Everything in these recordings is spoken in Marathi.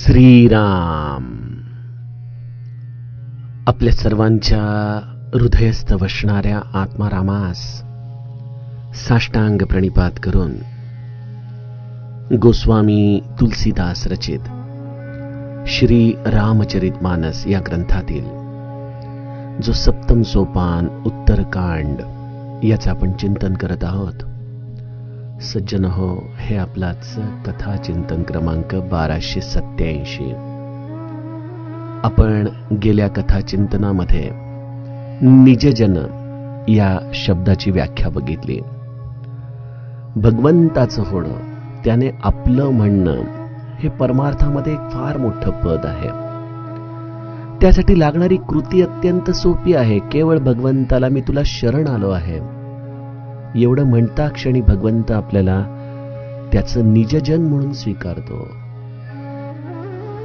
श्रीराम. आपल्या सर्वांच्या हृदयस्थ वसणाऱ्या आत्मारामास साष्टांग प्रणिपात करून गोस्वामी तुलसीदास रचित श्री रामचरितमानस या ग्रंथातील जो सप्तम सोपान उत्तरकांड याचं आपण चिंतन करत आहोत. सज्जन हो, हे आपलाच कथा चिंतन क्रमांक 1287. आपण गेल्या कथा चिंतनामध्ये निजजन या शब्दाची व्याख्या बघितली. भगवंताचं होणं, त्याने आपलं म्हणणं हे परमार्थामध्ये एक फार मोठं पद आहे. त्यासाठी लागणारी कृती अत्यंत सोपी आहे. केवळ भगवंताला मी तुला शरण आलो आहे एवढं म्हणता क्षणी भगवंत आपल्याला त्याचं निजजन म्हणून स्वीकारतो.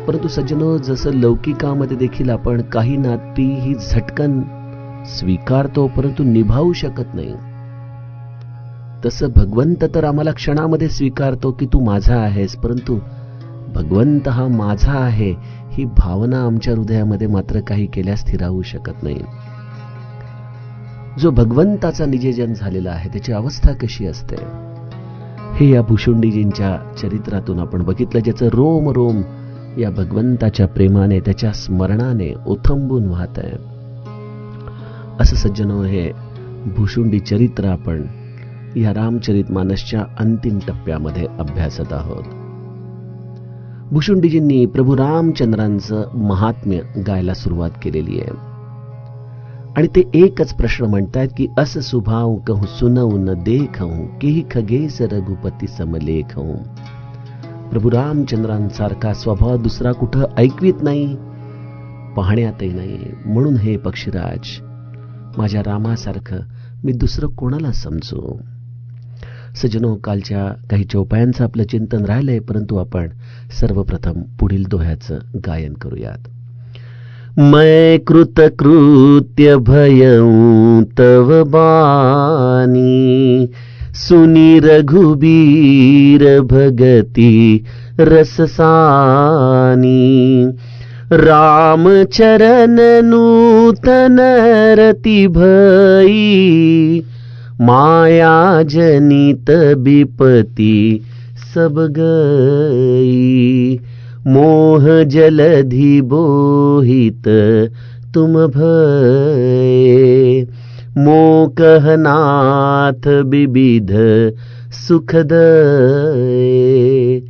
परंतु सज्जनो, जसं लौकिकामध्ये देखील आपण काही नाती ही झटकन स्वीकारतो परंतु निभावू शकत नाही, तसं भगवंत तर आम्हाला क्षणामध्ये स्वीकारतो की तू माझा आहेस, परंतु भगवंत हा माझा आहे ही भावना आमच्या हृदयामध्ये मात्र काही केल्यास स्थिरावू शकत नाही. जो भगवंताचा निजजन झालेला आहे त्याची अवस्था कशी असते हे या भुशुंडीजींच्या चरित्रातून आपण बघितलं. ज्याचं रोम रोम या भगवंताच्या प्रेमाने, त्याच्या स्मरणाने ओथंबून वाहत आहे. असं सज्जनो, हे भुशुंडी चरित्र आपण या रामचरितमानसच्या अंतिम टप्प्यामध्ये अभ्यासत आहोत. भुशुंडीजींनी प्रभू रामचंद्रांचं महात्म्य गायला सुरुवात केलेली आहे आणि ते एकच प्रश्न म्हणतायत की अस सुभाव कहूं सुनऊ न देखूं की खगेस रघुपती समलेखूं. प्रभू रामचंद्रांसारखा स्वभाव दुसरा कुठं ऐकवीत नाही, पाहण्यातही नाही. म्हणून हे पक्षीराज, माझ्या रामासारखं मी दुसरं कोणाला समजू. सज्जनो, कालच्या काही चौपायांचं आपलं चिंतन राहिलंय, परंतु आपण सर्वप्रथम पुढील दोह्याचं गायन करूयात. मैं कृतकृत्य भयं तव बानी, सुनी रघुबीर भगति रससानी. राम चरण नूतन रति भई, माया जनित विपति सब गई. मोह जलधि बोहित तुम भये, मोकहनाथ विविध सुख दये.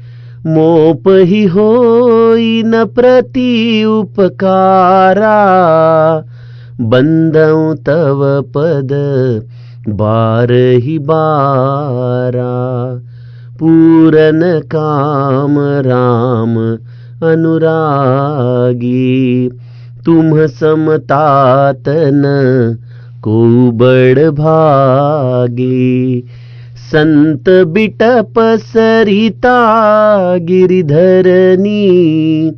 मोपहि होई न प्रति उपकारा, बंदौ तव पद बारहि बारा. पूरन काम राम अनुरागी, तुम समतात न को बड़ भागी. संत बिटप सरिता गिरिधरनी,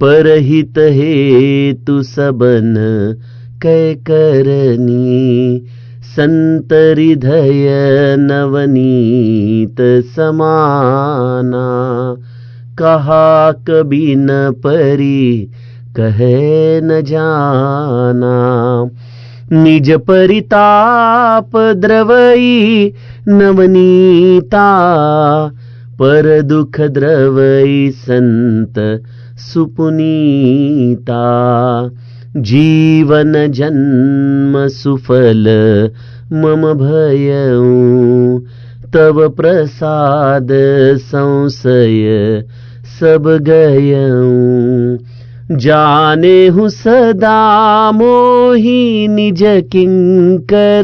परहित हेतु सबन कै करनी. संत हृदय नवनीत समाना, कहा कभी न परी कहे न जाना. निज परिताप द्रवई नवनीता, पर दुख द्रवई संत सुपुनीता. जीवन जन्म सुफल मम भयऊ, तव प्रसाद संशय सब गयऊ. जाने हूँ सदा मोहि निज किंकर,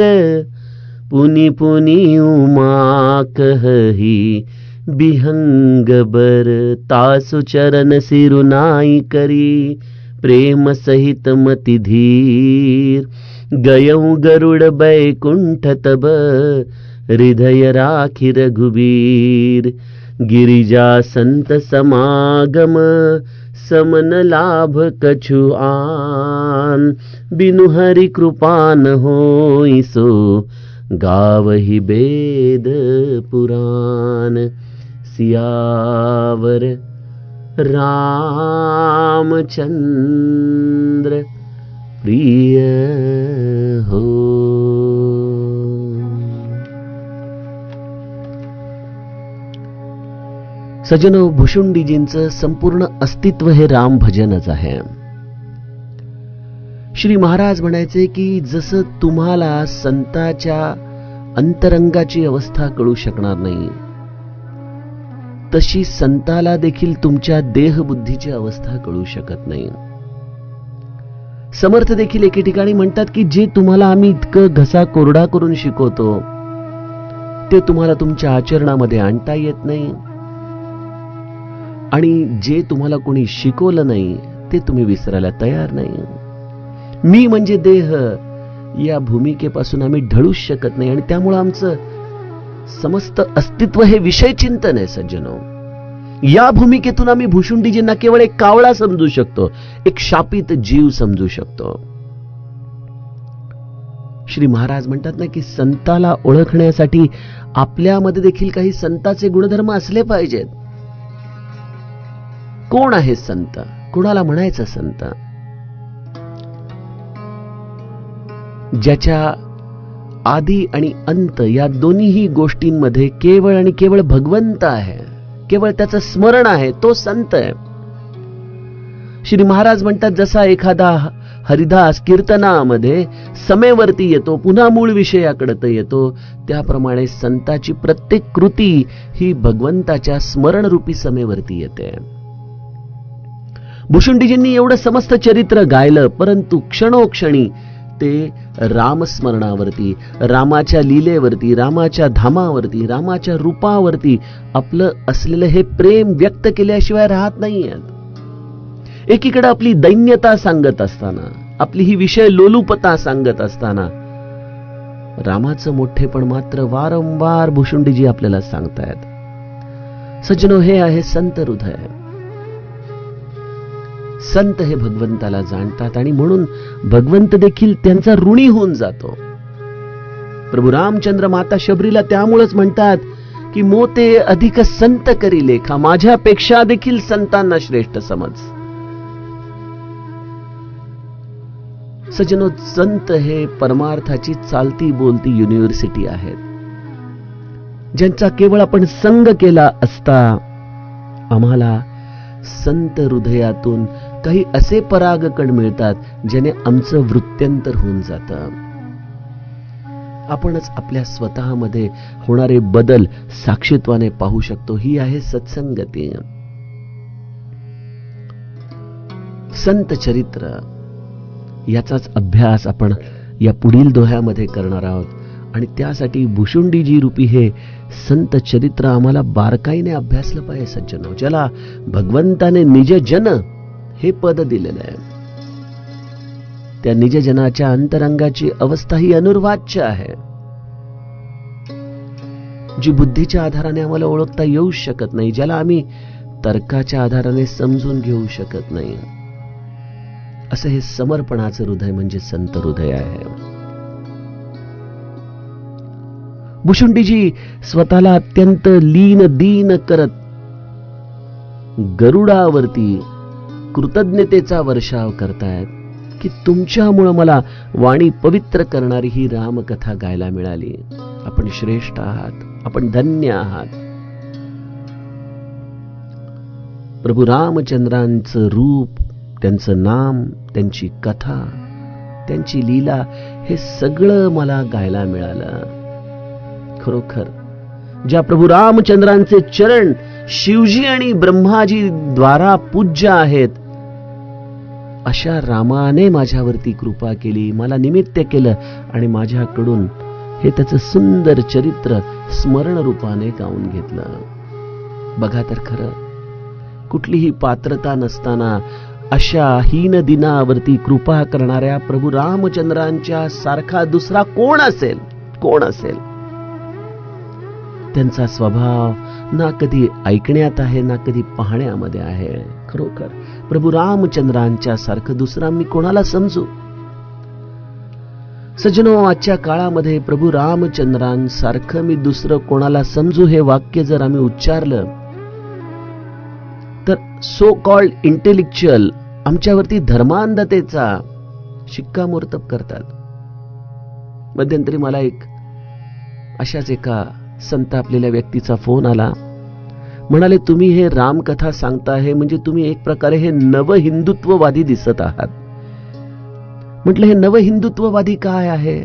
पुनि पुनि उमा कहही बिहंग बर. तासु चरण सिरुनाई करी, प्रेम सहित मति धीर. गयऊं गरुड़ बैकुंठ तब, हृदय राखि रघुबीर. गिरिजा संत समागम, समन लाभ कछु आन. बिनु हरि कृपा न होई सो, गावहि वेद पुराण. सियावर रामचंद्र प्रिय हो. सज्जनो, भुशुंडीजींचं संपूर्ण अस्तित्व हे राम भजनच आहे. श्री महाराज म्हणायचे की जसं तुम्हाला संताच्या अंतरंगाची अवस्था कळू शकणार नाही, तशी संताला देखील तुमच्या देहबुद्धीची अवस्था कळू शकत नाही. समर्थ देखील एके ठिकाणी म्हणतात की जे तुम्हाला आम्ही इतकं घसा कोरडा करून शिकवतो ते तुम्हाला तुमच्या आचरणामध्ये आणता येत नाही, आणि जे तुम्हाला कोणी शिकवलं नाही ते तुम्ही विसरायला तयार नाही. मी म्हणजे देह या भूमिकेपासून आम्ही ढळूच शकत नाही, आणि त्यामुळे आमचं समस्त अस्तित्व हे विषय चिंतन आहे. सज्जनो, या भूमिकेतून आम्ही भुशुंडीजींना केवळ एक कावळा समजू शकतो, एक शापित जीव समजू शकतो. श्री महाराज म्हणतात ना की संताला ओळखण्यासाठी आपल्यामध्ये देखील काही संताचे गुणधर्म असले पाहिजेत. कोण आहे संत? कोणाला म्हणायचं संत? ज्याच्या आदी आणि अंत या दोन्हीही गोष्टींमध्ये केवळ आणि केवळ भगवंत आहे, केवळ त्याचं स्मरण आहे, तो संत आहे. श्री महाराज म्हणतात जसा एखादा हरिदास कीर्तनामध्ये समेवरती येतो, पुन्हा मूळ विषयाकडे येतो, त्याप्रमाणे संताची प्रत्येक कृती ही भगवंताच्या स्मरणरूपी समेवरती येते. भुशुंडीजींनी एवढं समस्त चरित्र गायलं, परंतु क्षणोक्षणी ते रामस्मरणावरती, रामाच्या लीलेवरती, रामाच्या धामावरती, रामाच्या रूपावरती आपलं असलेलं हे प्रेम व्यक्त केल्याशिवाय राहत नाहीयेत. एकीकडे आपली दैन्यता सांगत असताना, आपली ही विषय लोलुपता सांगत असताना, रामाचं मोठेपण मात्र वारंवार भुशुंडीजी आपल्याला सांगतायत. सज्जनो, हे आहे संत हृदय. संत हे भगवंताला जाणतात आणि म्हणून भगवंत देखील त्यांचा ऋणी होऊन जातो. प्रभू रामचंद्र माता शबरीला त्यामुळेच म्हणतात की मोते अधिक संत करी लेखा, माझ्यापेक्षा देखील संतांना श्रेष्ठ समज. सज्जनो, संत हे परमार्थाची चालती बोलती युनिव्हर्सिटी आहेत, ज्यांचा केवळ आपण संग केला असता आम्हाला संत हृदयातून काही असे परागकण मिळतात ज्याने आमचं वृत्त्यंतर होऊन जातं. आपणच आपल्या स्वतःमध्ये होणारे बदल साक्षीत्वाने पाहू शकतो. ही आहे सत्संगती. संत चरित्र याचाच अभ्यास आपण या पुढील दोह्यामध्ये करणार आहोत, आणि त्यासाठी भुशुंडीजी रूपी हे संत चरित्र आम्हाला बारकाईने अभ्यासलं पाहिजे. सज्जनो, ज्याला भगवंताने निजजन हे पद दिलेलं आहे, त्या निजजनाच्या अंतरंगाची अवस्था ही अनुर्वाच्य आहे, जी बुद्धीच्या आधाराने आम्हाला ओळखता येऊ शकत नाही, ज्याला आम्ही तर्काच्या आधाराने समजून घेऊ शकत नाही. असं हे समर्पणाचं हृदय म्हणजे संत हृदय आहे. भुशुंडीजी स्वतःला अत्यंत लीन दीन करत गरुडावरती कृतज्ञतेचा वर्षाव करतायत की तुमच्यामुळे मला वाणी पवित्र करणारी ही रामकथा गायला मिळाली. आपण श्रेष्ठ आहात, आपण धन्य आहात. प्रभू रामचंद्रांचं रूप, त्यांचं नाम, त्यांची कथा, त्यांची लीला हे सगळं मला गायला मिळालं. खरोखर ज्या प्रभू रामचंद्रांचे चरण शिवजी आणि ब्रह्माजी द्वारा पूज्य आहेत, अशा रामाने माझ्यावरती कृपा केली, मला निमित्त केलं आणि माझ्याकडून हे त्याचं सुंदर चरित्र स्मरण रूपाने गाऊन घेतलं. बघा तर खरं, कुठलीही पात्रता नसताना अशा हीन दिनावरती कृपा करणाऱ्या प्रभू रामचंद्रांच्या सारखा दुसरा कोण असेल? कोण असेल? त्यांचा स्वभाव ना कधी ऐकण्यात आहे ना कधी पाहण्यामध्ये आहे. खरोखर प्रभू रामचंद्रांच्या सारखं दुसरा मी कोणाला समजू? सज्जनो, आजच्या काळामध्ये प्रभू रामचंद्रांसारखं मी दुसरं कोणाला समजू हे वाक्य जर आम्ही उच्चारलं तर सो कॉल्ड इंटेलेक्च्युअल आमच्यावरती धर्मांधतेचा शिक्कामोर्तब करतात. मध्यंतरी मला अशाच एका संत आपलेल्या व्यक्तीचा फोन आला. म्हणाले, तुम्ही हे रामकथा सांगता, हे म्हणजे तुम्ही एक प्रकारे हे नवहिंदुत्ववादी दिसत आहात. म्हटलं, हे नवहिंदुत्ववादी काय आहे?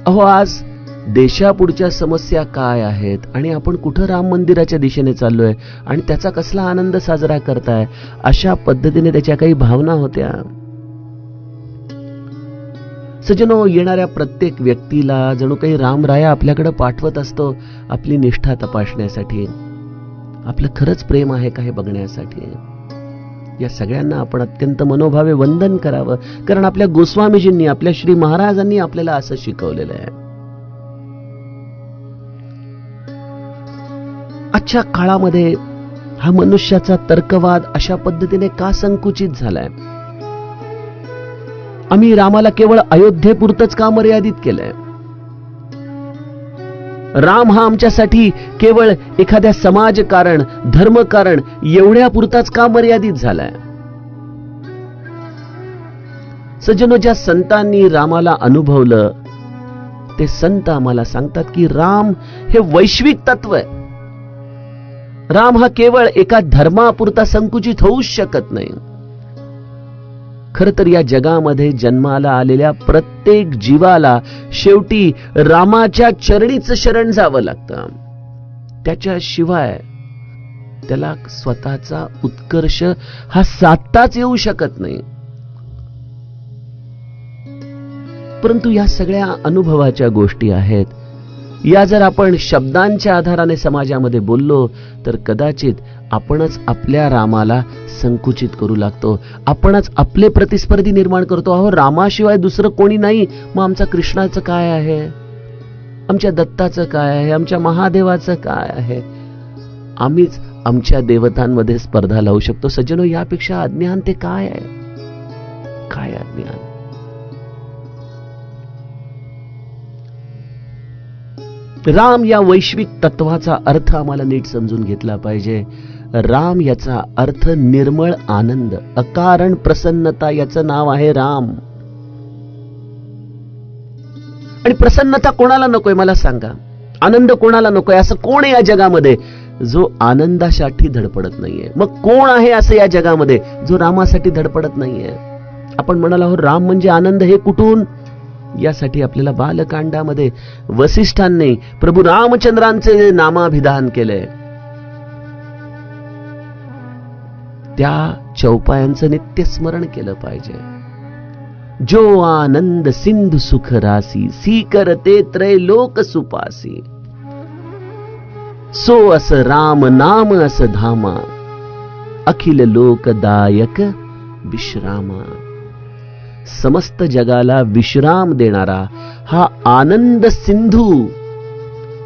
अहो, आज देशापुढच्या समस्या काय आहेत आणि आपण कुठं राम मंदिराच्या दिशेने चाललोय आणि त्याचा कसला आनंद साजरा करताय, अशा पद्धतीने त्याच्या काही भावना होत्या. सज्जनो, येणाऱ्या प्रत्येक व्यक्तीला जणू काही रामराया आपल्याकडे पाठवत असतो आपली निष्ठा तपासण्यासाठी, आपलं खरंच प्रेम आहे का हे बघण्यासाठी. या सगळ्यांना आपण अत्यंत मनोभावे वंदन करावं, कारण आपल्या गोस्वामीजींनी, आपल्या श्री महाराजांनी आपल्याला असं शिकवलेलं आहे. आजच्या काळामध्ये हा मनुष्याचा तर्कवाद अशा पद्धतीने का संकुचित झालाय? आम्ही रामाला केवळ अयोध्येपुरतच का मर्यादित केलंय? राम हा आमच्यासाठी केवळ एखाद्या समाजकारण, धर्मकारण एवढ्यापुरताच का मर्यादित झालाय? सज्जनो, ज्या संतांनी रामाला अनुभवलं ते संत आम्हाला सांगतात की राम हे वैश्विक तत्व आहे. राम हा केवळ एका धर्मापुरता संकुचित होऊच शकत नाही. खर तर या जगामध्ये जन्माला आलेल्या प्रत्येक जीवाला शेवटी रामाच्या चरणीच शरण जावं लागतं. त्याच्याशिवाय त्याला स्वतःचा उत्कर्ष हा साधताच येऊ शकत नाही. परंतु या सगळ्या अनुभवाच्या गोष्टी आहेत. या जर आपण शब्दांच्या आधाराने समाजामध्ये बोललो तर कदाचित आपणच आपल्या रामाला संकुचित करू लागतो. आपणच आपले प्रतिस्पर्धी निर्माण करतो. अहो, रामाशिवाय दुसरं कोणी नाही, मग आमचा कृष्णाचं काय आहे, आमच्या दत्ताचं काय आहे, आमच्या महादेवाचं काय आहे? आम्हीच आमच्या देवतांमध्ये स्पर्धा लावू शकतो. सज्जनो, यापेक्षा अज्ञान ते काय आहे? काय अज्ञान? राम या वैश्विक तत्वाचा अर्थ आम्हाला नीट समजून घेतला पाहिजे. राम याचा अर्थ निर्मळ आनंद, अकारण प्रसन्नता, याचं नाव आहे राम. आणि प्रसन्नता कोणाला नकोय मला सांगा? आनंद कोणाला नकोय? असं कोण आहे या जगामध्ये जो आनंदासाठी धडपडत नाहीये? मग कोण आहे असं या जगामध्ये जो रामासाठी धडपडत नाहीये? आपण म्हणाला हो राम म्हणजे आनंद, हे कुठून? यासाठी आपल्याला बालकांडामध्ये वसिष्ठांनी प्रभू रामचंद्रांचे नामाभिधान केले. त्या चौपायांचं नित्य स्मरण केलं पाहिजे. जो आनंद सिंधु सुख रासी, सी करते त्रैलोक सुपासी. सो अस राम नाम अस धामा, अखिल लोकदायक विश्रामा. समस्त जगाला विश्राम देणारा हा आनंद सिंधू,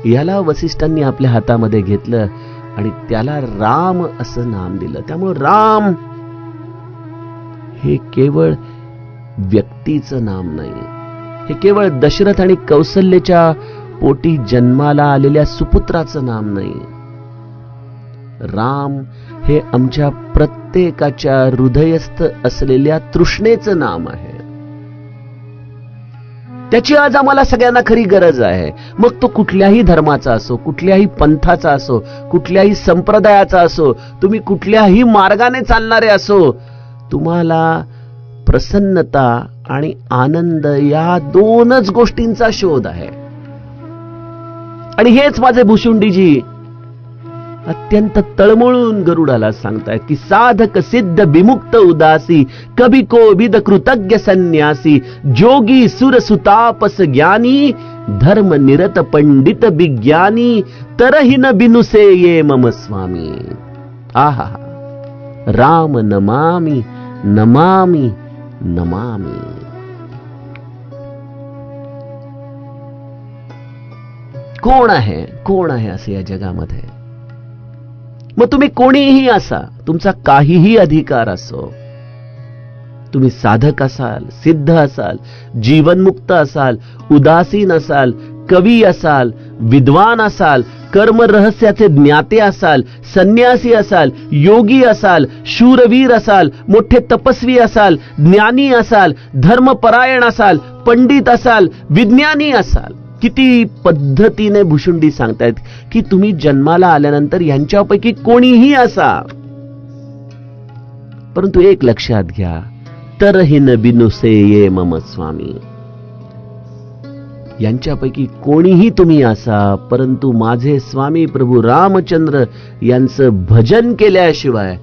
याला वसिष्ठांनी आपल्या हातामध्ये घेतलं आणि त्याला राम असं नाम दिलं. त्यामुळे राम हे केवळ व्यक्तीचं नाम नाही, हे केवळ दशरथ आणि कौसल्याच्या पोटी जन्माला आलेल्या सुपुत्राचं नाम नाही. राम हे आमच्या प्रत्येकाच्या हृदयस्थ असलेल्या तृष्णेचं नाम आहे. त्याची आज आम्हाला सगळ्यांना खरी गरज आहे. मग तो कुठल्याही धर्माचा असो, कुठल्याही पंथाचा असो, कुठल्याही संप्रदायाचा असो, तुम्ही कुठल्याही मार्गाने चालणारे असो, तुम्हाला प्रसन्नता आणि आनंद या दोनच गोष्टींचा शोध आहे. आणि हेच माझे भुशुंडीजी अत्यंत तळमळून गरुडाला सांगतायत की साधक सिद्ध विमुक्त उदासी, कभी कोविद कृतज्ञ संन्यासी, जोगी सुर सुतापस ज्ञानी, धर्म निरत पंडित विज्ञानी, तरहि न बिनुसे ये मम स्वामी. आहा, राम नमामि नमामि नमामि. कोण आहे असे या जगामध्ये? मग तुम्ही कोणीही असा, तुमचा काहीही अधिकार असो, तुम्ही साधक असाल, सिद्ध असाल, जीवनमुक्त असाल, उदासीन असाल, कवी असाल, विद्वान असाल, कर्म रहस्याचे ज्ञाते असाल, संन्यासी असाल, योगी असाल, शूरवीर असाल, मोठे तपस्वी असाल, ज्ञानी असाल, धर्मपरायण असाल, पंडित असाल, विज्ञानी असाल, किती पद्धतीने भुशुंडी सांगतायत की तुम्ही जन्माला आल्यानंतर यांच्यापैकी कोणीही असा, परंतु एक लक्षात घ्या, तरहीन बिनुसे ये मम स्वामी. यांच्यापैकी कोणीही तुम्ही असा, परंतु माझे स्वामी प्रभू रामचंद्र यांचं भजन केल्याशिवाय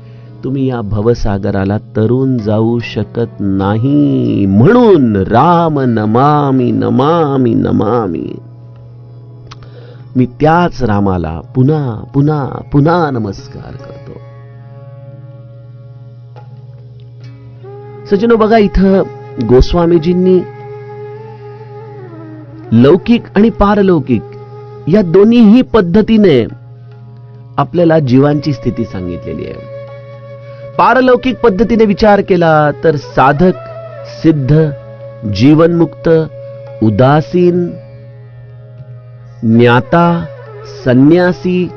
तुम्ही या भवसागराला तरून जाऊ शकत नाही. म्हणून राम नमामि नमामि नमामि. मी त्याच रामाला पुन्हा पुन्हा पुन्हा नमस्कार करतो. सज्जनो, बघा इथं गोस्वामीजींनी लौकिक आणि पारलौकिक या दोन्हीही पद्धतीने आपल्याला जीवांची स्थिती सांगितलेली आहे. पारलौकिक पद्धतीने विचार केला तर साधक, सिद्ध, जीवनमुक्त, उदासीन, ज्ञाता, संन्यासी,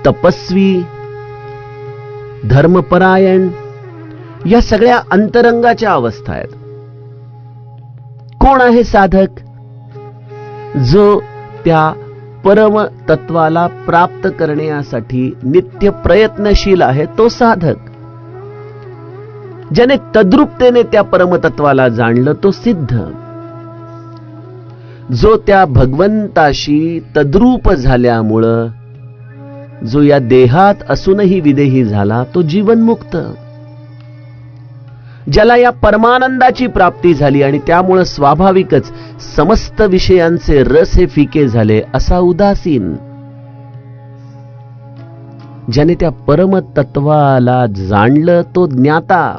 तपस्वी, धर्मपरायण या सगळ्या अंतरंगाच्या अवस्था आहेत. कोण आहे साधक? जो त्या परम तत्वाला प्राप्त करण्यासाठी नित्य प्रयत्नशील आहे तो साधक. ज्याने तद्रूपतेने त्या परमतत्वाला जाणलं तो सिद्ध. जो त्या भगवंताशी तद्रूप झाल्यामुळं जो या देहात असूनही विदेही झाला तो जीवनमुक्त. ज्याला या परमानंदाची प्राप्ती झाली आणि त्यामुळे स्वाभाविकच समस्त विषयांचे रस हे फिके झाले असा उदासीन. ज्याने त्या परमतत्वाला जाणलं तो ज्ञाता.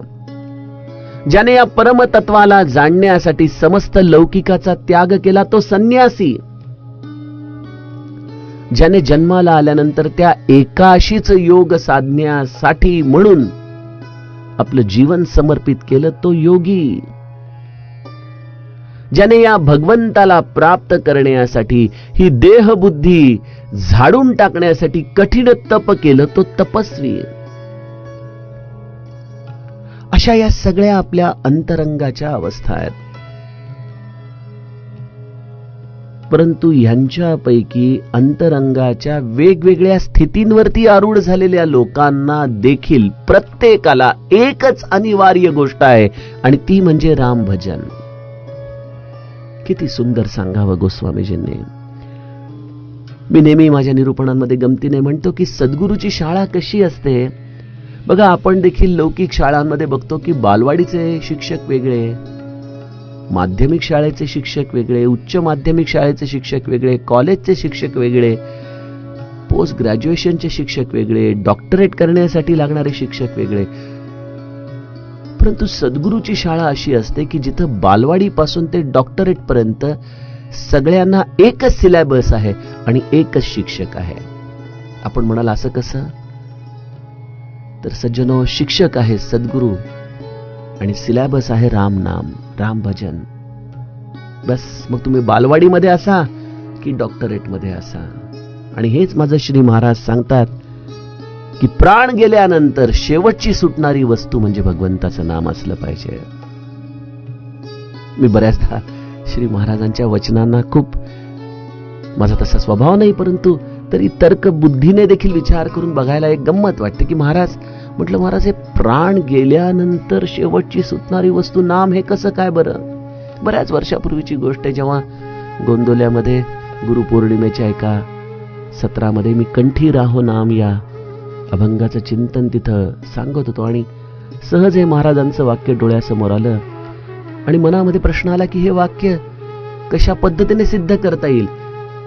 ज्याने या परमतत्वाला जाणण्यासाठी समस्त लौकिकाचा त्याग केला तो संन्यासी. ज्याने जन्माला आल्यानंतर त्या एकाशीच योग साधण्यासाठी म्हणून आपलं जीवन समर्पित केलं तो योगी. ज्याने या भगवंताला प्राप्त करण्यासाठी ही देहबुद्धी झाडून टाकण्यासाठी कठीण तप केलं तो तपस्वी. अशा या सगळ्या आपल्या अंतरंगाच्या अवस्था आहेत. परंतु ह्यांच्यापैकी अंतरंगाच्या वेगवेगळ्या स्थितींवरती आरूढ झालेल्या लोकांना देखील प्रत्येकाला एकच अनिवार्य गोष्ट आहे आणि ती म्हणजे राम भजन. किती सुंदर सांगावं गोस्वामीजींनी. मी नेहमी माझ्या निरूपणांमध्ये गमतीने म्हणतो की सद्गुरूची शाळा कशी असते. बघा, आपण देखील लौकिक शाळांमध्ये बघतो की बालवाडीचे शिक्षक वेगळे, माध्यमिक शाळेचे शिक्षक वेगळे, उच्च माध्यमिक शाळेचे शिक्षक वेगळे, कॉलेजचे शिक्षक वेगळे, पोस्ट ग्रॅज्युएशनचे शिक्षक वेगळे, डॉक्टरेट करण्यासाठी लागणारे शिक्षक वेगळे. परंतु सद्गुरूची शाळा अशी असते की जिथं बालवाडी पासून ते डॉक्टरेट पर्यंत सगळ्यांना एकच सिलेबस आहे आणि एकच शिक्षक आहे. आपण म्हणाल असं कसं? तर सज्जनो, शिक्षक आहे सद्गुरू आणि सिलेबस आहे राम नाम, राम भजन. बस, मग तुम्ही बालवाडीमध्ये असा की डॉक्टरेटमध्ये असा. आणि हेच माझं श्री महाराज सांगतात की प्राण गेल्यानंतर शेवटची सुटणारी वस्तू म्हणजे भगवंताचं नाम असलं पाहिजे. मी बऱ्याचदा श्री महाराजांच्या वचनांना खूप, माझा तसा स्वभाव नाही परंतु तरी तर्क बुद्धीने देखील विचार करून बघायला एक गंमत वाटते की महाराज, म्हटलं महाराज, हे प्राण गेल्यानंतर शेवटची सुटणारी वस्तू नाम हे कसं काय बरं? बऱ्याच वर्षापूर्वीची गोष्ट आहे, जेव्हा गोंदोल्यामध्ये गुरुपौर्णिमेच्या एका सत्रामध्ये मी कंठी राहो नाम या अभंगाचं चिंतन तिथं सांगत होतो आणि सहज हे महाराजांचं वाक्य डोळ्यासमोर आलं आणि मनामध्ये प्रश्न आला की हे वाक्य कशा पद्धतीने सिद्ध करता येईल.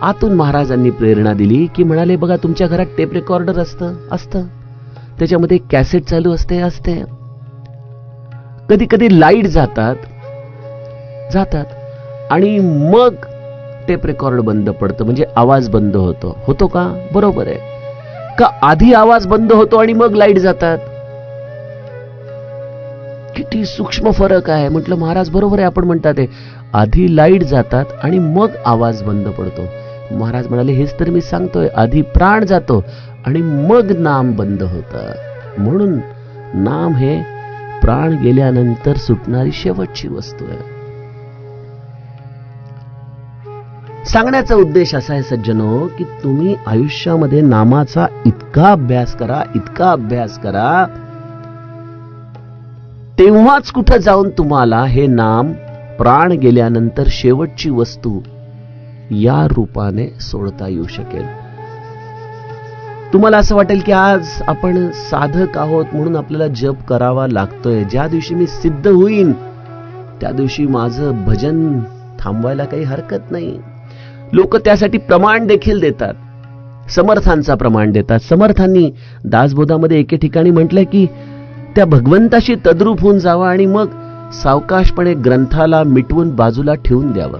आतून महाराजांनी प्रेरणा दिली की म्हणाले, बघा, तुमच्या घरात टेप रेकॉर्डर असतं, त्याच्यामध्ये कॅसेट चालू असते. कधी कधी लाईट जातात आणि मग टेप रेकॉर्ड बंद पडतं, म्हणजे आवाज बंद होतो का? बरोबर आहे का? आधी आवाज बंद होतो आणि मग लाईट जातात? किती सूक्ष्म फरक आहे. म्हटलं महाराज बरोबर आहे, आपण म्हणतात आधी लाईट जातात आणि मग आवाज बंद पडतो. महाराज म्हणाले, हेच तर मी सांगतोय, आधी प्राण जातो आणि मग नाम बंद होतं. म्हणून नाम हे प्राण गेल्यानंतर सुटणारी शेवटची वस्तू आहे. सांगण्याचा उद्देश असा आहे सज्जनो, की तुम्ही आयुष्यामध्ये नामाचा इतका अभ्यास करा, तेव्हाच कुठं जाऊन तुम्हाला हे नाम प्राण गेल्यानंतर शेवटची वस्तू या रूपाने सोडता येऊ शकेल. तुम्हाला असं वाटेल की आज आपण साधक आहोत म्हणून आपल्याला जप करावा लागतोय. ज्या दिवशी मी सिद्ध होईन त्या दिवशी माझं भजन थांबवायला काही हरकत नाही. लोक त्यासाठी प्रमाण देखील देतात, समर्थांचा प्रमाण देतात. समर्थांनी दासबोधामध्ये एके ठिकाणी म्हटलंय की त्या भगवंताशी तद्रूप होऊन जावं आणि मग सावकाशपणे ग्रंथाला मिटवून बाजूला ठेवून द्यावं.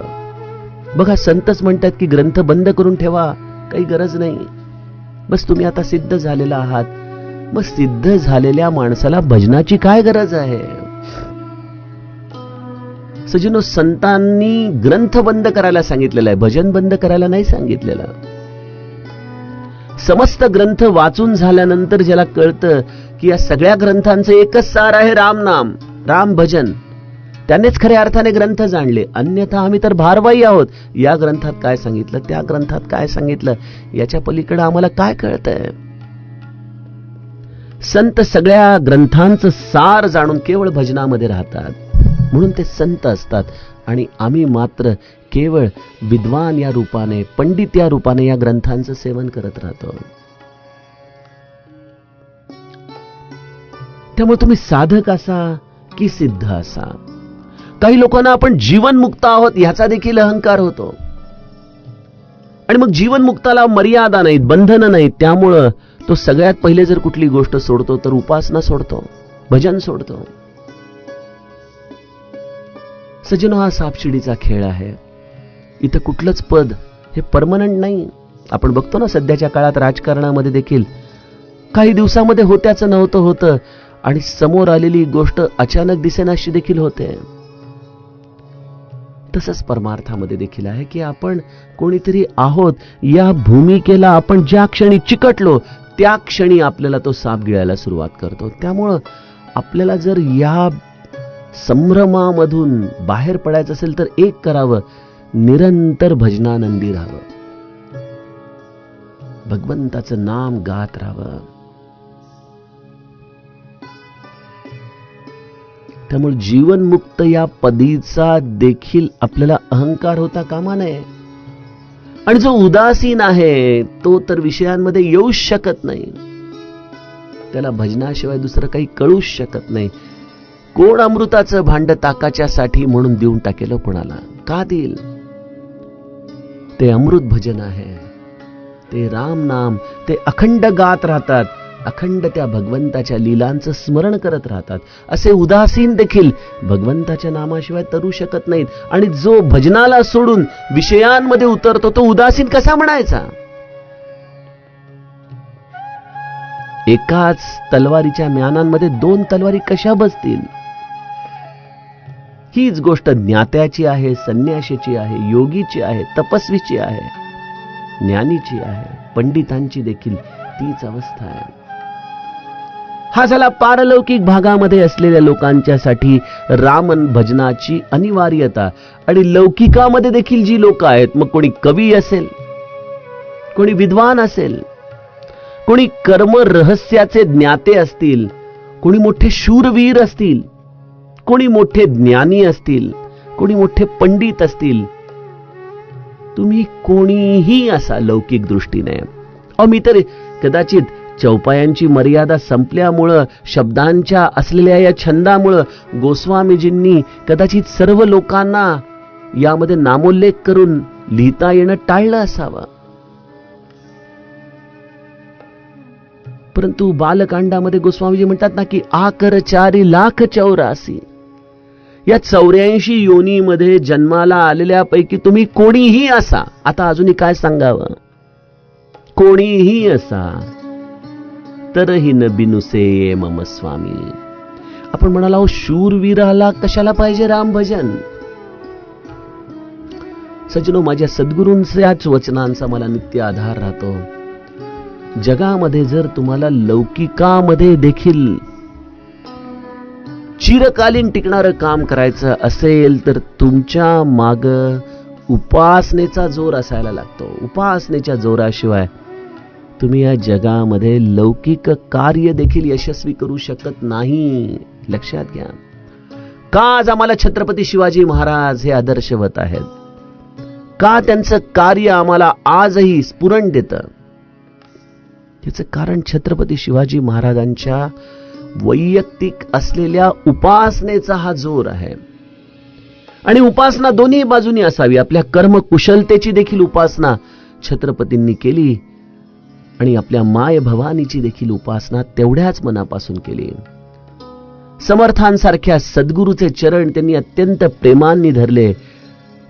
बघा, संतच म्हणतात की ग्रंथ बंद करून ठेवा, काही गरज नाही. बस तुम्ही आता सिद्ध झालेला आहात. मग सिद्ध झालेल्या माणसाला भजनाची काय गरज आहे? सज्जनो, संतांनी ग्रंथ बंद करायला सांगितलेलं आहे, भजन बंद करायला नाही सांगितलेलं. समस्त ग्रंथ वाचून झाल्यानंतर ज्याला कळतं की या सगळ्या ग्रंथांचं एकच सार आहे राम नाम, राम भजन, त्यानेच खऱ्या अर्थाने ग्रंथ जाणले. अन्यथा आम्ही तर भारवाई आहोत. या ग्रंथात काय सांगितलं, त्या ग्रंथात काय सांगितलं, याच्या पलीकडे आम्हाला काय कळतंय? संत सगळ्या ग्रंथांचं सार जाणून केवळ भजनामध्ये राहतात, म्हणून ते संत असतात. आणि आम्ही मात्र केवळ विद्वान या रूपाने, पंडित या रूपाने या ग्रंथांचं सेवन करत राहतो. त्यामुळे तुम्ही साधक असा की सिद्ध असा, काही लोकांना आपण जीवनमुक्त आहोत ह्याचा देखील अहंकार होतो. आणि मग जीवनमुक्ताला मर्यादा नाहीत, बंधनं नाहीत. त्यामुळं तो सगळ्यात पहिले जर कुठली गोष्ट सोडतो तर उपासना सोडतो, भजन सोडतो. सज्जनो, हा सापशिडीचा खेळ आहे. इथं कुठलंच पद हे परमनंट नाही. आपण बघतो ना, सध्याच्या काळात राजकारणामध्ये देखील काही दिवसामध्ये होत्याचं नव्हतं होतं आणि समोर आलेली गोष्ट अचानक दिसेनाशी देखील होते. तसंच परमार्थामध्ये देखील आहे की आपण कोणीतरी आहोत या भूमिकेला आपण ज्या क्षणी चिकटलो त्या क्षणी आपल्याला तो साप गिळायला सुरुवात करतो. त्यामुळं आपल्याला जर या संभ्रमामधून बाहेर पडायचं असेल तर एक करावं, निरंतर भजनानंदी राहावं, भगवंताचं नाम गात राहावं. त्यामुळे जीवनमुक्त या पदीचा देखील आपल्याला अहंकार होता कामा नये. आणि जो उदासीन आहे तो तर विषयांमध्ये येऊच शकत नाही, त्याला भजनाशिवाय दुसरं काही कळूच शकत नाही. कोण अमृताचं भांड ताकाच्या साठी म्हणून देऊन टाकेल कोणाला? का देईल? ते अमृत भजन आहे, ते राम नाम, ते अखंड गात राहतात, अखंड त्या भगवंताच्या लीलांचं स्मरण करत राहतात. असे उदासीन देखील भगवंताच्या नामाशिवाय तरू शकत नाहीत. आणि जो भजनाला सोडून विषयांमध्ये उतरतो तो उदासीन कसा म्हणायचा? एकाच तलवारीच्या म्यानांमध्ये दोन तलवारी कशा बसतील? हीच गोष्ट ज्ञात्याची आहे, संन्याशीची आहे, योगीची आहे, तपस्वीची आहे, ज्ञानीची आहे, पंडितांची देखील तीच अवस्था आहे. हा झाला पारलौकिक भागामध्ये असलेल्या लोकांच्यासाठी राम भजनाची अनिवार्यता. आणि लौकिकामध्ये देखील जी लोक आहेत, मग कोणी कवी असेल, कोणी विद्वान असेल, कोणी कर्म रहस्याचे ज्ञाते असतील, कोणी मोठे शूरवीर असतील, कोणी मोठे ज्ञानी असतील, कोणी मोठे पंडित असतील, तुम्ही कोणीही असा लौकिक दृष्टीने. मी तर कदाचित चौपायांची मर्यादा संपल्यामुळं, शब्दांच्या असलेल्या या छंदामुळं गोस्वामीजींनी कदाचित सर्व लोकांना यामध्ये नामोल्लेख करून लिहिता येणं टाळलं असावं. परंतु बालकांडामध्ये गोस्वामीजी म्हणतात ना की आकर 4,84,000, या 84 योनीमध्ये जन्माला आलेल्यापैकी तुम्ही कोणीही असा. आता अजूनही काय सांगावं? कोणीही असा तरही न बिनुसे मम स्वामी. आपण म्हणाला, शूरवीराला कशाला पाहिजे राम भजन? सज्जनो, माझ्या सद्गुरूंच्याच वचनांचा मला नित्य आधार राहतो. जगामध्ये जर तुम्हाला लौकिकामध्ये देखील चिरकालीन टिकणारं काम करायचं असेल तर तुमच्या माग उपासनेचा जोर असायला लागतो. उपासनेच्या जोराशिवाय तुम्ही या जगामध्ये लौकिक कार्य देखील यशस्वी करू शकत नाही. लक्षात घ्या. का आज आम्हाला छत्रपती शिवाजी महाराज हे आदर्शवत आहेत? का त्यांचं कार्य आम्हाला आजही स्फुरण देतं? त्याचं कारण छत्रपती शिवाजी महाराजांच्या वैयक्तिक असलेल्या उपासनेचा हा जोर आहे. आणि उपासना दोन्ही बाजूनी असावी. आपल्या कर्मकुशलतेची देखील उपासना छत्रपतींनी केली आणि आपल्या माय भवानीची देखील उपासना तेवढ्याच मनापासून केली. समर्थांसारख्या सद्गुरूचे चरण त्यांनी अत्यंत प्रेमाने धरले.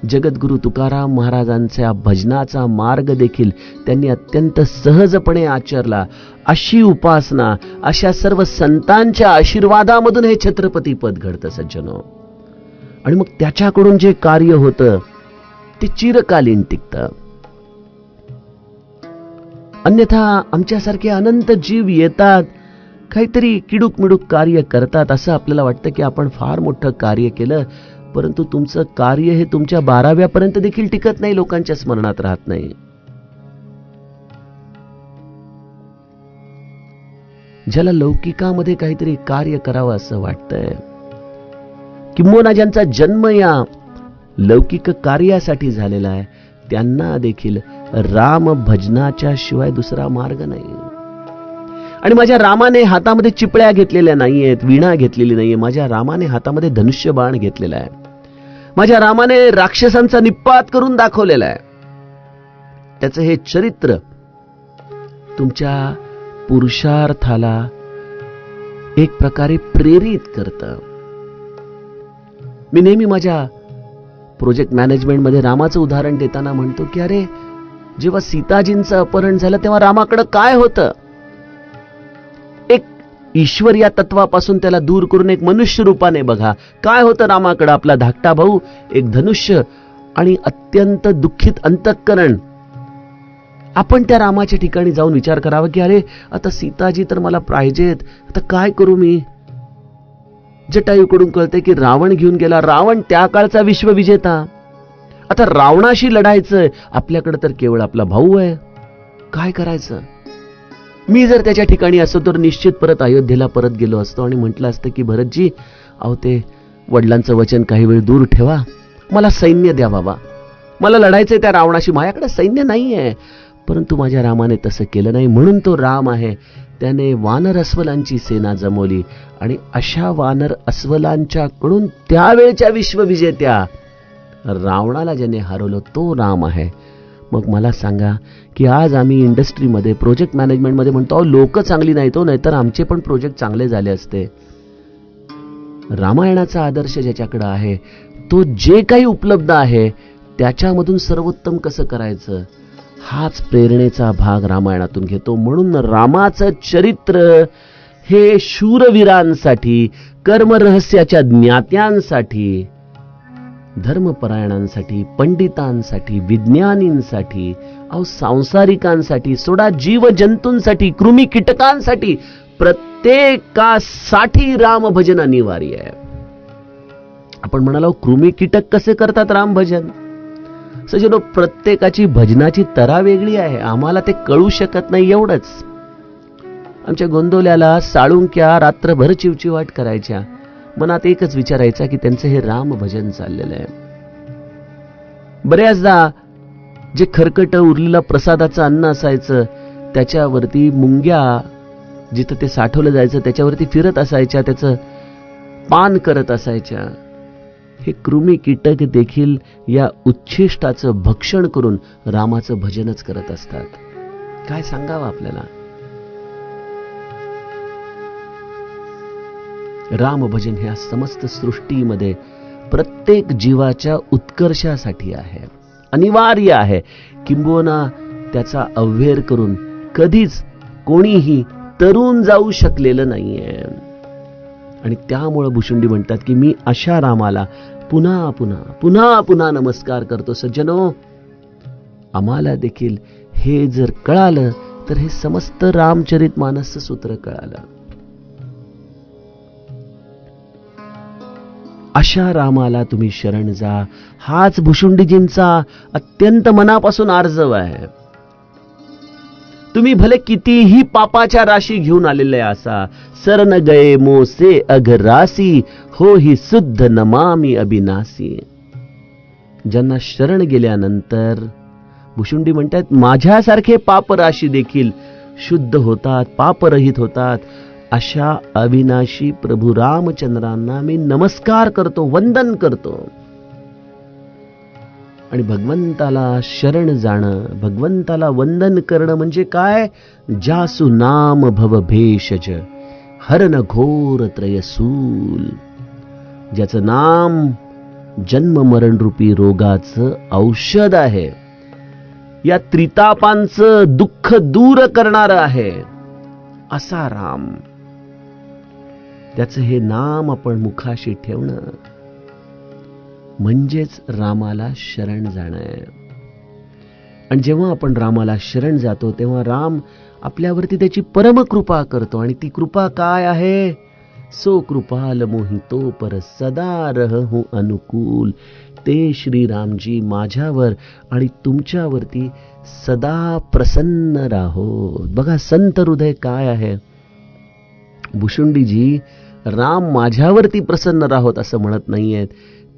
जगद्गुरु तुकाराम महाराजांच्या भजनाचा मार्ग देखील त्यांनी अत्यंत सहजपणे आचरला. अशी उपासना, अशा सर्व संतांच्या आशीर्वादामधून हे छत्रपती पद घडतं सज्जनो. आणि मग त्याच्याकडून जे कार्य होतं ते चिरकालीन टिकतं. अन्यथा आमच्यासारखे अनंत जीव येतात, काहीतरी किडूक मिडूक कार्य करतात. असं आपल्याला वाटतं की आपण फार मोठं कार्य केलं, परंतु तुमचं कार्य हे तुमच्या 12व्यापर्यंत देखील टिकत नाही, लोकांच्या स्मरणात राहत नाही. ज्याला लौकिकामध्ये काहीतरी कार्य करावं असं वाटतंय, किंबहुना ज्यांचा जन्म या लौकिक कार्यासाठी झालेला आहे, त्यांना देखील राम भजनाच्या शिवाय दुसरा मार्ग नाही. आणि माझ्या रामाने हातामध्ये चिपळ्या घेतलेल्या नाहीयेत, वीणा घेतलेली नाहीये. माझ्या रामाने हातामध्ये धनुष्यबाण घेतलेला आहे. माझ्या रामाने राक्षसांचा निपात करून दाखवलेला आहे. त्याचं हे चरित्र तुमच्या पुरुषार्थाला एक प्रकारे प्रेरित करतं. मी नेहमी माझ्या प्रोजेक्ट मॅनेजमेंटमध्ये रामाचं उदाहरण देताना म्हणतो की अरे, जेव्हा सीताजींचं अपहरण झालं तेव्हा रामाकडे काय होतं? एक ईश्वर या तत्वापासून त्याला दूर करून एक मनुष्य रूपाने बघा काय होतं रामाकडे. आपला धाकटा भाऊ, एक धनुष्य आणि अत्यंत दुःखित अंतःकरण. आपण त्या रामाच्या ठिकाणी जाऊन विचार करावा की अरे, आता सीताजी तर मला पाहिजेत, आता काय करू मी? जटायूकडून कळते की रावण घेऊन गेला. रावण त्या काळचा विश्वविजेता. आता रावणाशी लढायचंय, आपल्याकडे तर केवळ आपला भाऊ आहे. काय करायचं? मी जर त्याच्या ठिकाणी असतो तर निश्चित परत अयोध्येला परत गेलो असतो आणि म्हटलं असतं की भरतजी, अहो ते वडिलांचं वचन काही वेळ दूर ठेवा, मला सैन्य द्या बाबा, मला लढायचंय त्या रावणाशी, माझ्याकडे सैन्य नाहीये. परंतु माझ्या रामाने तसं केलं नाही. म्हणून तो राम आहे. त्याने वानर अस्वलांची सेना जमवली आणि अशा वानर अस्वलांच्याकडून त्यावेळच्या विश्वविजेत्या रावणाला ज्याने हरवलं तो राम आहे. मग मला सांगा की आज आम्ही इंडस्ट्रीमध्ये प्रोजेक्ट मॅनेजमेंटमध्ये म्हणतो लोक चांगली नाहीत, नाहीतर आमचे पण प्रोजेक्ट चांगले झाले असते. रामायणाचा आदर्श ज्याच्याकडे आहे तो जे काही उपलब्ध आहे त्याच्यामधून सर्वोत्तम कसं करायचं हाच प्रेरणेचा भाग रामायणातून घेतो. म्हणून रामाचं चरित्र हे शूरवीरांसाठी, कर्मरहस्याच्या ज्ञात्यांसाठी, धर्मपरायणांसाठी, पंडितांसाठी, विज्ञानींसाठी, सांसारिकांसाठी, सोडा जीव जंतूंसाठी, कृमी कीटकांसाठी, प्रत्येकासाठी रामभजन अनिवार्य आहे. आपण म्हणालो कृमी कीटक कसे करतात रामभजन? सजनो, प्रत्येकाची भजनाची तरा वेगळी आहे. आम्हाला ते कळू शकत नाही एवढंच. आमच्या गोंदवल्याला साळुंक्या रात्रभर चिवचिवाट करायच्या. मनात एकच विचारायचा की त्यांचं हे राम भजन चाललेलं आहे. बऱ्याचदा जे खरकट उरलेलं प्रसादाचं अन्न असायचं त्याच्यावरती मुंग्या, जिथं ते साठवलं जायचं त्याच्यावरती फिरत असायच्या, त्याचं पान करत असायच्या. हे कृमी कीटक देखील या उच्छिष्टाचं भक्षण करून रामाचं भजनच करत असतात. काय सांगावं आपल्याला? रामभजन ह्या समस्त सृष्टीमध्ये प्रत्येक जीवाच्या उत्कर्षासाठी आहे, अनिवार्य आहे. किंबहुना त्याचा अव्हेर करून कधीच कोणीही तरून जाऊ शकलेलं नाहीये. आणि त्यामुळे भुशुंडी म्हणतात की मी अशा रामाला पुन्हा पुन्हा पुन्हा पुन्हा नमस्कार करतो. सज्जनो, आम्हाला देखील हे जर कळालं तर हे समस्त रामचरितमानसचं सूत्र कळालं. अशा रामाला तुम्ही शरण जा, हाच भुशुंडीजींचा अत्यंत मनापासून आर्जव आहे. तुम्ही भले कितीही पापाच्या राशी घेऊन आलेले असा, सरन गये मोसे अघरासी, हो ही शुद्ध नमामी अविनाशी. ज्यांना शरण गेल्यानंतर भुशुंडी म्हणतात, माझ्यासारखे पापराशी देखील शुद्ध होतात, पापरहित होतात. अशा अविनाशी प्रभू रामचंद्रांना मी नमस्कार करतो, वंदन करतो. आणि भगवंताला शरण जाणं, भगवंताला वंदन करणं म्हणजे काय? जासु नाम भव भेषज, हरण घोर त्रयसूल. ज्याचं नाम जन्म मरण रूपी रोगाचं औषध आहे, या त्रितापांचं दुःख दूर करणारं आहे, असा राम. त्याचं हे नाम आपण मुखाशी ठेवणं म्हणजेच रामाला शरण जाणं. आणि जेव्हा आपण रामाला शरण जातो तेव्हा राम आपल्यावरती त्याची परमकृपा करतो. आणि ती कृपा काय आहे? सो कृपाल मोहितो पर सदा रहू अनुकूल. ते श्रीरामजी माझ्यावर आणि तुमच्यावरती सदा प्रसन्न राहो. बघा संत हृदय काय आहे. भुशुंडीजी राम माझ्यावरती प्रसन्न राहोत असं म्हणत नाहीयेत,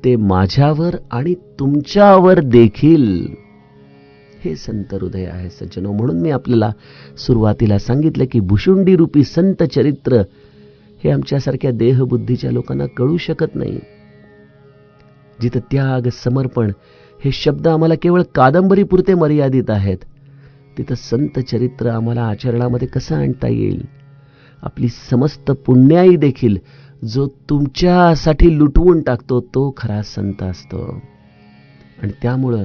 ते माझ्यावर आणि तुमच्यावर देखील. हे संत हृदय आहे सज्जनो. म्हणून मी आपल्याला सुरुवातीला सांगितलं की भुशुंडी रूपी संत चरित्र हे आमच्यासारख्या देहबुद्धीच्या लोकांना कळू शकत नाही. जिथं त्याग, समर्पण हे शब्द आम्हाला केवळ कादंबरीपुरते मर्यादित आहेत, तिथं संत चरित्र आम्हाला आचरणामध्ये कसं आणता येईल. आपली समस्त पुण्याई देखील जो तुमच्यासाठी लुटवून टाकतो तो खरा संत असतो. आणि त्यामुळं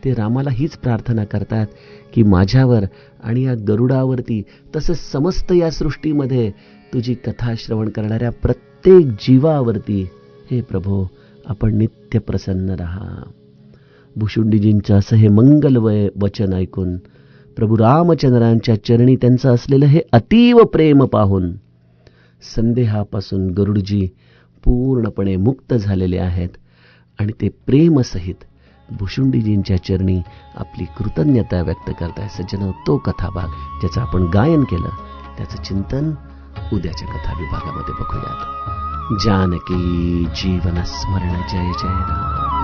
ते रामाला हीच प्रार्थना करतात की माझ्यावर आणि या गरुडावरती तसंच समस्त या सृष्टीमध्ये तुझी कथा श्रवण करणाऱ्या प्रत्येक जीवावरती हे प्रभो आपण नित्य प्रसन्न राहा. भुशुंडीजींचं असं हे मंगलमय वचन ऐकून प्रभू रामचंद्रांच्या चरणी त्यांचं असलेलं हे अतीव प्रेम पाहून संदेहापासून गरुडजी पूर्णपणे मुक्त झालेले आहेत. आणि ते प्रेमसहित भुशुंडीजींच्या चरणी आपली कृतज्ञता व्यक्त करताय. सज्जनो, तो कथाभाग ज्याचं आपण गायन केलं त्याचं चिंतन उद्याच्या कथा विभागामध्ये बघूयात. जानकी जीवन स्मरण जय जय राम.